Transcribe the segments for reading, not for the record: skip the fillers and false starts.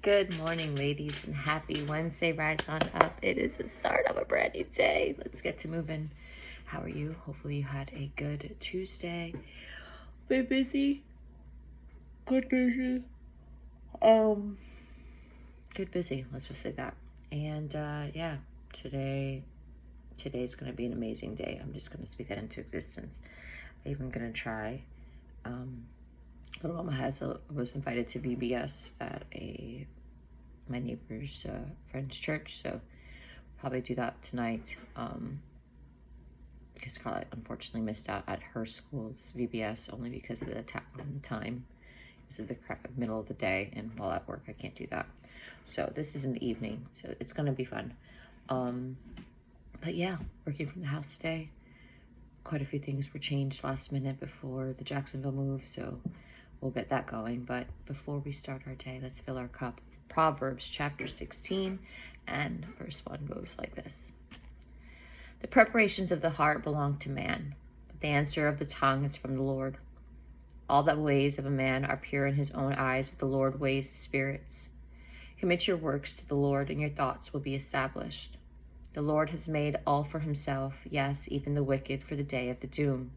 Good morning, ladies, and happy Wednesday. Rise on up. It is the start of a brand new day. Let's get to moving. How are you? Hopefully you had a good Tuesday. Been busy. Good busy. Good busy. Let's just say that. And yeah, today's gonna be an amazing day. I'm just gonna speak that into existence. I'm even gonna try. Little Mama was invited to VBS at my neighbor's friend's church, so probably do that tonight. Because Scarlett unfortunately missed out at her school's VBS only because of the time. This is the middle of the day, and while at work I can't do that. So this is in the evening, so it's gonna be fun. But yeah, working from the house today. Quite a few things were changed last minute before the Jacksonville move, so we'll get that going. But before we start our day, let's fill our cup. Proverbs chapter 16 and verse 1 goes like this. The preparations of the heart belong to man, but the answer of the tongue is from the Lord. All the ways of a man are pure in his own eyes, but the Lord weighs the spirits. Commit your works to the Lord, and your thoughts will be established. The Lord has made all for himself, yes, even the wicked for the day of the doom.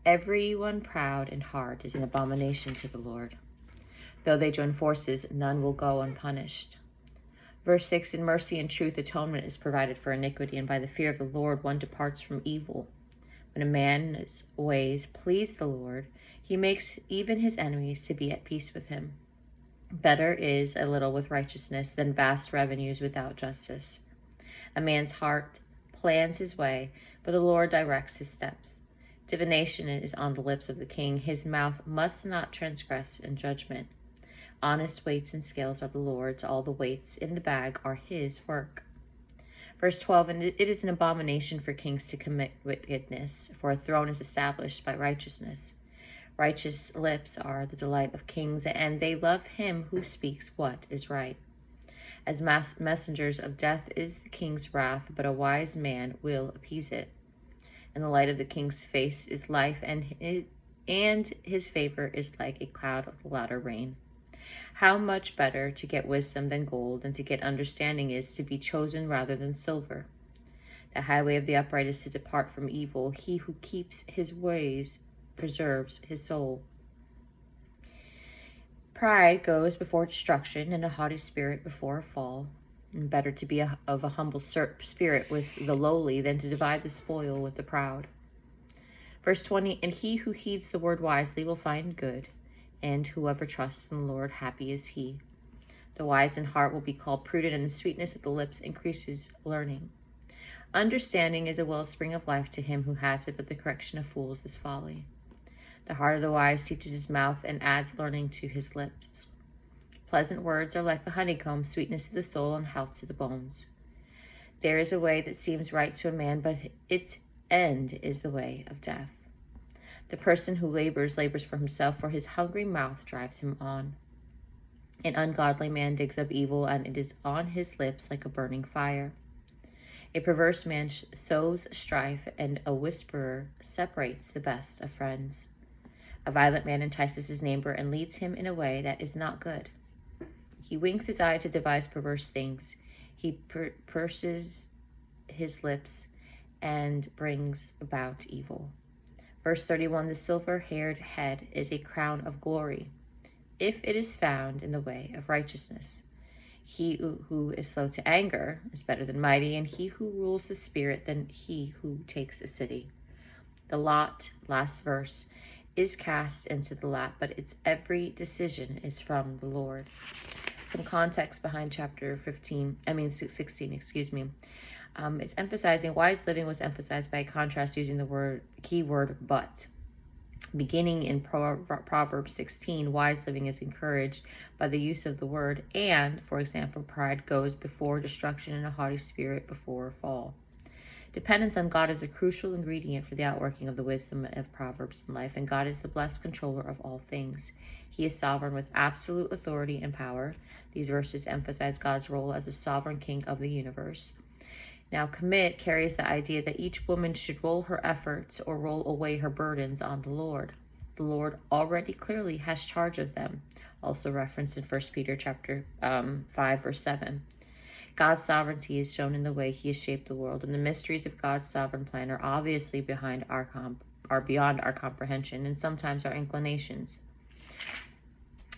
Everyone proud in heart is an abomination to the Lord. Though they join forces, none will go unpunished. Verse 6, in mercy and truth atonement is provided for iniquity, and by the fear of the Lord one departs from evil. When a man's ways please the Lord, he makes even his enemies to be at peace with him. Better is a little with righteousness than vast revenues without justice. A man's heart plans his way, but the Lord directs his steps. Divination is on the lips of the king. His mouth must not transgress in judgment. Honest weights and scales are the Lord's. All the weights in the bag are his work. Verse 12, and it is an abomination for kings to commit wickedness, for a throne is established by righteousness. Righteous lips are the delight of kings, and they love him who speaks what is right. As messengers of death is the king's wrath, but a wise man will appease it. And the light of the king's face is life, and his favor is like a cloud of the latter rain. How much better to get wisdom than gold, and to get understanding is to be chosen rather than silver. The highway of the upright is to depart from evil. He who keeps his ways preserves his soul. Pride goes before destruction, and a haughty spirit before a fall. And better to be of a humble spirit with the lowly than to divide the spoil with the proud. Verse 20, and he who heeds the word wisely will find good, and whoever trusts in the Lord, happy is he. The wise in heart will be called prudent, and the sweetness of the lips increases learning. Understanding is a wellspring of life to him who has it, but the correction of fools is folly. The heart of the wise teaches his mouth and adds learning to his lips. Pleasant words are like the honeycomb, sweetness to the soul and health to the bones. There is a way that seems right to a man, but its end is the way of death. The person who labors for himself, for his hungry mouth drives him on. An ungodly man digs up evil, and it is on his lips like a burning fire. A perverse man sows strife, and a whisperer separates the best of friends. A violent man entices his neighbor and leads him in a way that is not good. He winks his eye to devise perverse things. He purses his lips and brings about evil. Verse 31, the silver-haired head is a crown of glory, if it is found in the way of righteousness. He who is slow to anger is better than mighty, and he who rules the spirit than he who takes a city. The lot, last verse, is cast into the lap, but its every decision is from the Lord. Some context behind chapter 16, it's emphasizing wise living was emphasized by contrast using the keyword but. Beginning in Proverbs 16, wise living is encouraged by the use of the word and, for example, pride goes before destruction and a haughty spirit before a fall. Dependence on God is a crucial ingredient for the outworking of the wisdom of Proverbs in life, and God is the blessed controller of all things. He is sovereign with absolute authority and power. These verses emphasize God's role as a sovereign king of the universe. Now, commit carries the idea that each woman should roll her efforts or roll away her burdens on the Lord. The Lord already clearly has charge of them. also referenced in 1 Peter chapter 5, verse 7. God's sovereignty is shown in the way he has shaped the world, and the mysteries of God's sovereign plan are obviously beyond our comprehension and sometimes our inclinations.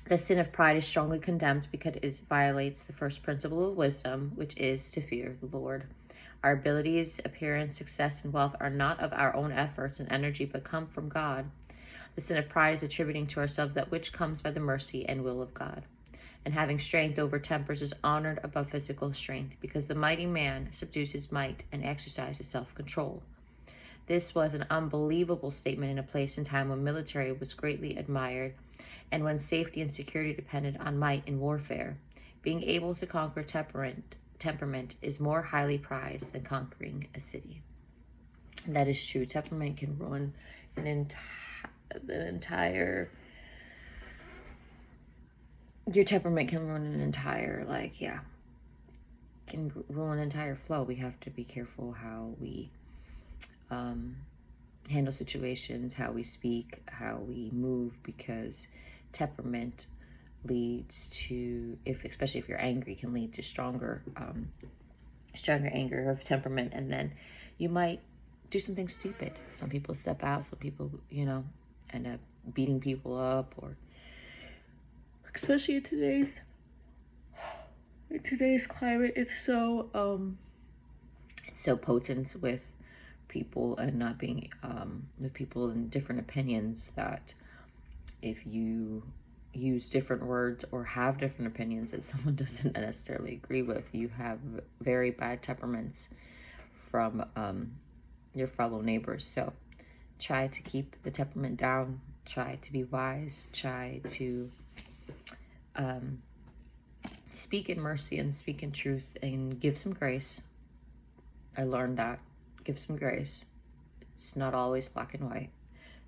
The sin of pride is strongly condemned because it violates the first principle of wisdom, which is to fear the Lord. Our abilities, appearance, success, and wealth are not of our own efforts and energy, but come from God. The sin of pride is attributing to ourselves that which comes by the mercy and will of God. And having strength over tempers is honored above physical strength, because the mighty man subdues his might and exercises self-control. This was an unbelievable statement in a place and time when military was greatly admired, and when safety and security depended on might in warfare. Being able to conquer temperament is more highly prized than conquering a city. And that is true. Temperament can ruin your temperament can ruin an entire, can ruin an entire flow. We have to be careful how we handle situations, how we speak, how we move, because temperament leads to, especially if you're angry, can lead to stronger anger of temperament, and then you might do something stupid. Some people step out, some people, end up beating people up, or especially in today's climate, it's so potent with people and not being with people in different opinions, that if you use different words or have different opinions that someone doesn't necessarily agree with, you have very bad temperaments from your fellow neighbors. So try to keep the temperament down, try to be wise, try to speak in mercy and speak in truth, and give some grace. I learned that. Give some grace. It's not always black and white.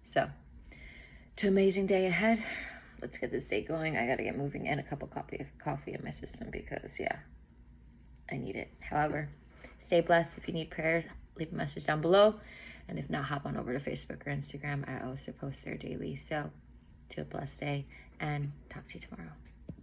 So, to amazing day ahead. Let's get this day going. I gotta get moving, and a cup of coffee in my system, because I need it. However, stay blessed. If you need prayer, leave a message down below. And if not, hop on over to Facebook or Instagram. I also post there daily. So, to a blessed day, and talk to you tomorrow.